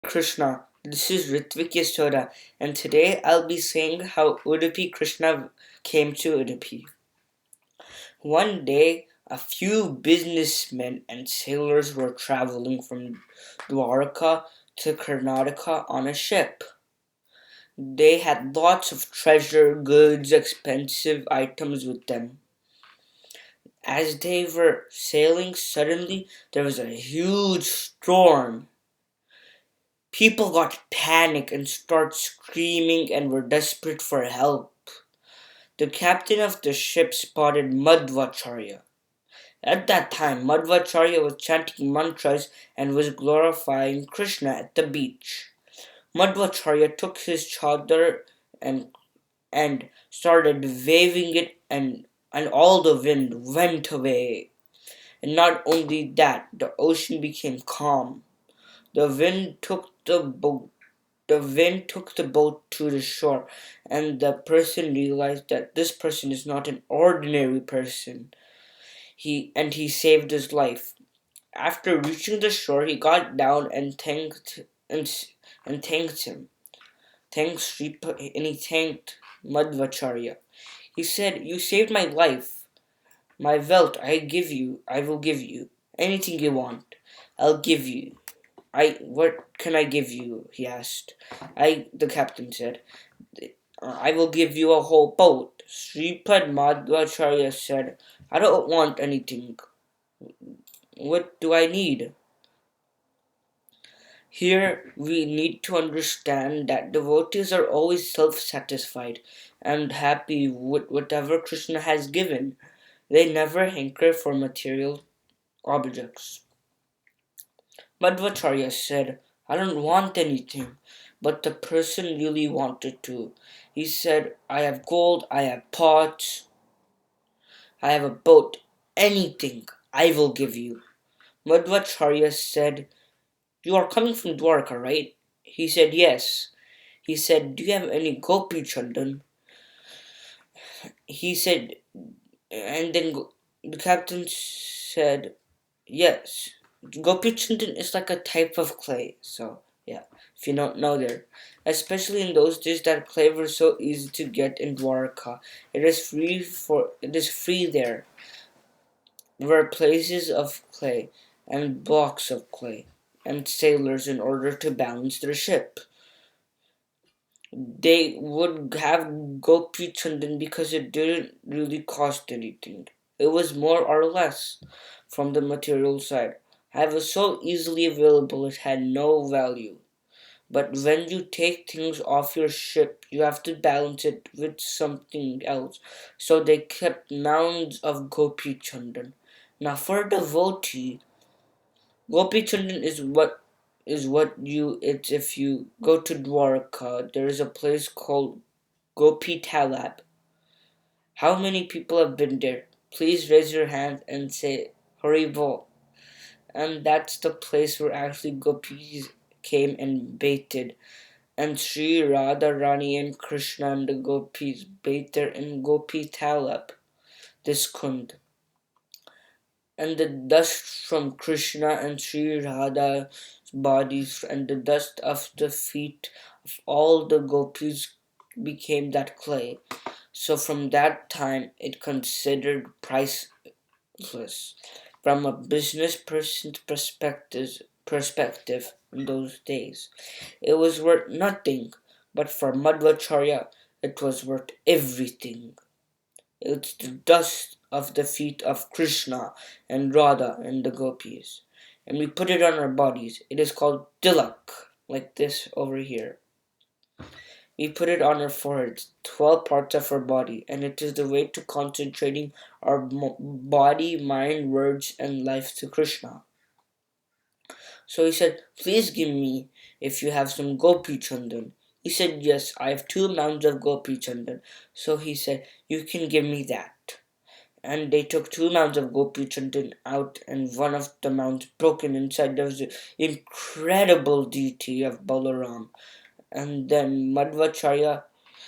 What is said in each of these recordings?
Krishna. This is Ritvik Yasoda, and today I'll be saying how Udupi Krishna came to Udupi. One day, a few businessmen and sailors were traveling from Dwarka to Karnataka on a ship. They had lots of treasure, goods, expensive items with them. As they were sailing, suddenly there was a huge storm. People got panic and started screaming and were desperate for help. The captain of the ship spotted Madhvacharya. At that time, Madhvacharya was chanting mantras and was glorifying Krishna at the beach. Madhvacharya took his chadar and started waving it, and all the wind went away. And not only that, the ocean became calm. The wind took the boat The wind took the boat to the shore, and the person realized that this person is not an ordinary person. He saved his life. After reaching the shore, he got down and and, and thanked him. And he thanked Madhvacharya. He said, "You saved my life. My wealth I will give you. Anything you want, I'll give you." What can I give you? He asked. The captain said, "I will give you a whole boat." Sripad Madhvacharya said, "I don't want anything. What do I need?" Here we need to understand that devotees are always self-satisfied and happy with whatever Krishna has given. They never hanker for material objects. Madhvacharya said, "I don't want anything," but the person really wanted to. He said, "I have gold, I have pots, I have a boat, anything I will give you." Madhvacharya said, "You are coming from Dwarka, right?" He said, "Yes." He said, "Do you have any gopi chandan?" He said, and then the captain said, "Yes." Gopi chandan is like a type of clay, so yeah, if you don't know there. Especially in those days that clay was so easy to get in Dwarka. It is free there. There were places of clay and blocks of clay and sailors in order to balance their ship. They would have Gopi Chandan because it didn't really cost anything. It was more or less from the material side. It was so easily available it had no value. But when you take things off your ship, you have to balance it with something else. So they kept mounds of Gopi Chandan. Now for a devotee, Gopi Chandan it's if you go to Dwarka, there is a place called Gopi Talab. How many people have been there? Please raise your hand and say Haribol. And that's the place where actually gopis came and baited. And Sri Radharani and Krishna and the gopis baited in Gopi Talab, this kund. And the dust from Krishna and Sri Radha's bodies and the dust of the feet of all the gopis became that clay. So from that time it considered priceless. From a business person's perspective in those days, it was worth nothing, but for Madhvacharya it was worth everything. It's the dust of the feet of Krishna and Radha and the gopis. And we put it on our bodies. It is called tilak, like this over here. We put it on our foreheads, 12 parts of our body, and it is the way to concentrating our body, mind, words, and life to Krishna. So he said, "Please give me if you have some Gopi Chandan." He said, "Yes, I have 2 mounds of Gopi Chandan." So he said, "You can give me that." And they took 2 mounds of Gopi Chandan out, and one of the mounds broken inside. There was an incredible deity of Balaram. And then Madhvacharya,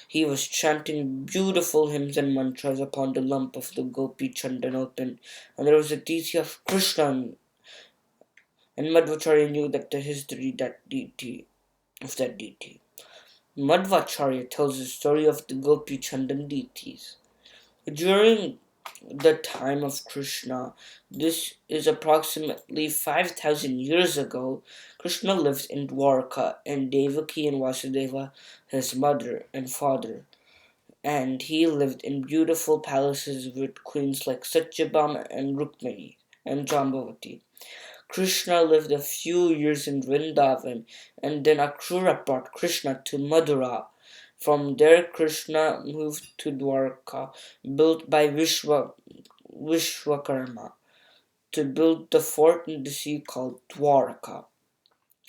he was chanting beautiful hymns and mantras upon the lump of the Gopi Chandan open. And there was a deity of Krishna, and Madhvacharya knew that the history of that deity. Madhvacharya tells the story of the Gopi Chandan deities. During the time of Krishna, this is approximately 5,000 years ago, Krishna lived in Dwarka and Devaki and Vasudeva, his mother and father, and he lived in beautiful palaces with queens like Satyabhama and Rukmini and Jambavati. Krishna lived a few years in Vrindavan, and then Akrura brought Krishna to Madura. From there, Krishna moved to Dwarka, built by Vishwakarma, to build the fort in the sea called Dwarka.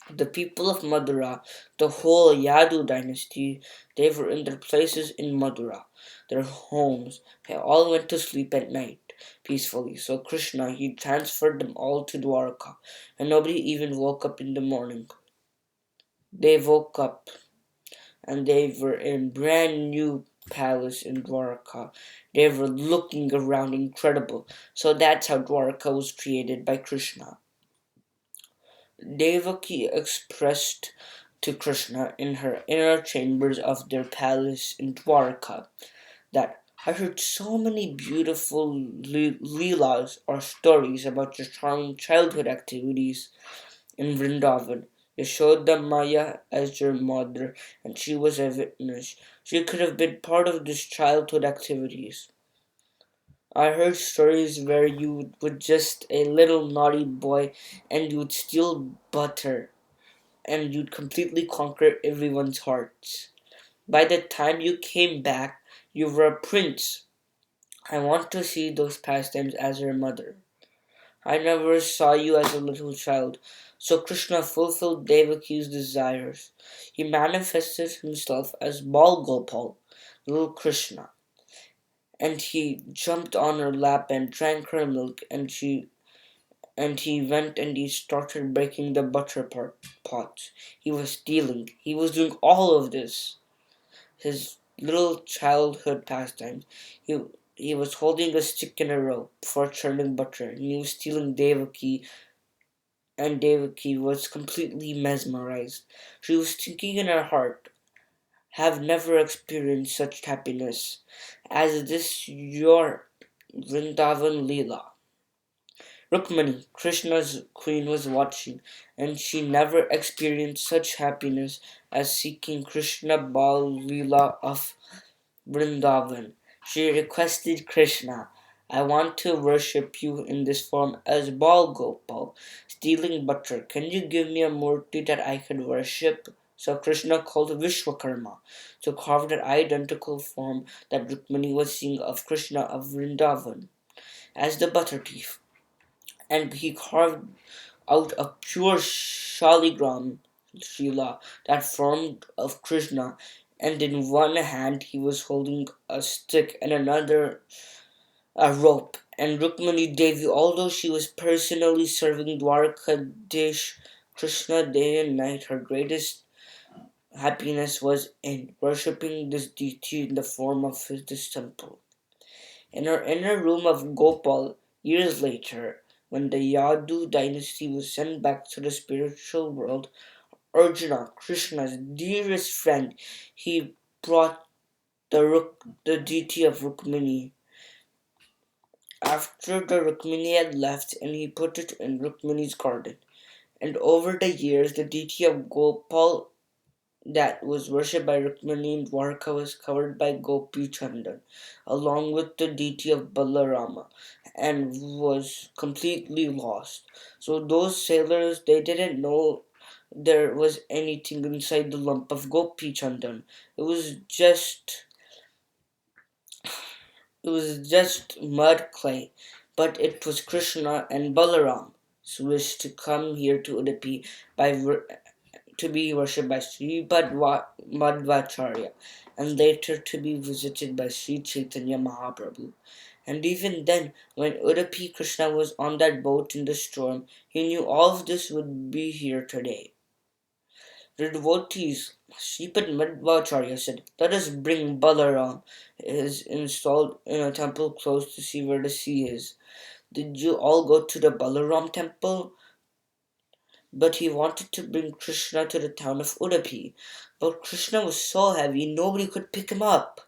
The people of Madura, the whole Yadu dynasty, they were in their places in Madura, their homes. They all went to sleep at night peacefully. So Krishna, he transferred them all to Dwarka, and nobody even woke up in the morning. They woke up and they were in brand new palace in Dwarka. They were looking around incredible. So that's how Dwarka was created by Krishna. Devaki expressed to Krishna in her inner chambers of their palace in Dwarka that I heard so many beautiful leelas or stories about your charming childhood activities in Vrindavan. Yashoda Maya as your mother, and she was a witness. She could have been part of these childhood activities. I heard stories where you were just a little naughty boy and you'd steal butter and you'd completely conquer everyone's hearts. By the time you came back, you were a prince. I want to see those pastimes as your mother. I never saw you as a little child. So Krishna fulfilled Devaki's desires. He manifested himself as Bal Gopal, little Krishna, and he jumped on her lap and drank her milk, and he went and he started breaking the butter pots. He was stealing. He was doing all of this. His little childhood pastimes. He was holding a stick and a rope for churning butter, and he was stealing Devaki, and Devaki was completely mesmerized. She was thinking in her heart, have never experienced such happiness as this your Vrindavan Leela. Rukmani, Krishna's queen, was watching, and she never experienced such happiness as seeking Krishna Bal Leela of Vrindavan. She requested Krishna, I want to worship you in this form as Bal Gopal, stealing butter. Can you give me a murti that I can worship? So Krishna called Vishwakarma to carve that identical form that Rukmani was seeing of Krishna of Vrindavan as the butter thief. And he carved out a pure Shaligram Shila, that form of Krishna, and in one hand he was holding a stick and another a rope. And Rukmani Devi, although she was personally serving Dwarkadish Krishna day and night, her greatest happiness was in worshipping this deity in the form of this temple. In her inner room of Gopal, years later, when the Yadu dynasty was sent back to the spiritual world, Arjuna, Krishna's dearest friend, he brought the deity of Rukmini. After the Rukmini had left, and he put it in Rukmini's garden. And over the years, the deity of Gopal that was worshipped by Rukmini in Dwarka was covered by Gopi Chandan, along with the deity of Balarama, and was completely lost. So those sailors, they didn't know there was anything inside the lump of Gopi Chandan. It was just mud clay, but it was Krishna and Balaram who wished to come here to Udupi to be worshipped by Sri Madhvacharya, and later to be visited by Sri Chaitanya Mahaprabhu. And even then, when Udupi Krishna was on that boat in the storm, he knew all of this would be here today. The devotees, Sripad Madhvacharya said, let us bring Balaram. He is installed in a temple close to see where the sea is. Did you all go to the Balaram temple? but he wanted to bring Krishna to the town of Udupi. But Krishna was so heavy, nobody could pick him up.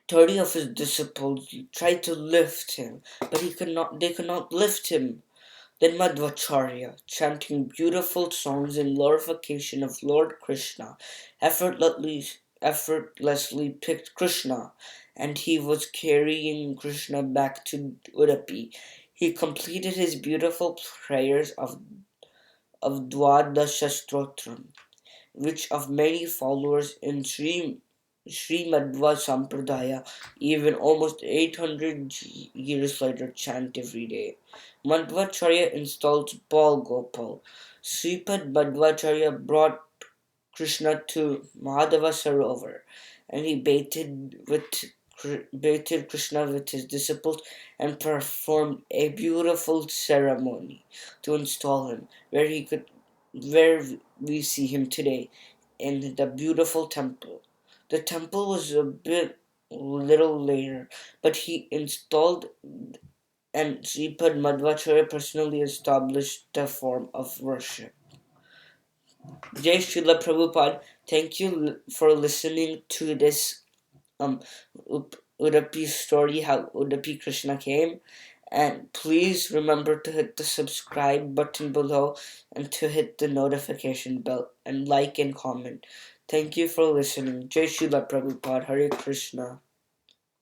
30 of his disciples tried to lift him, but they could not lift him. Then Madhvacharya, chanting beautiful songs in glorification of Lord Krishna, effortlessly picked Krishna, and he was carrying Krishna back to Udupi. He completed his beautiful prayers of Dwadashastotram, which of many followers in Sri Madhva Sampradaya, even almost 800 years later, chant every day. Madhvacharya installed Bal Gopal. Sripad Madhvacharya brought Krishna to Mahadeva Sarovar, and he baited Krishna with his disciples and performed a beautiful ceremony to install him, where we see him today in the beautiful temple. The temple was a little later, but he installed and Sripad Madhvacharya personally established the form of worship. Jai Srila Prabhupada, thank you for listening to this Udupi story, how Udupi Krishna came. And please remember to hit the subscribe button below and to hit the notification bell and like and comment. Thank you for listening. Jai Srila Prabhupada, Hare Krishna.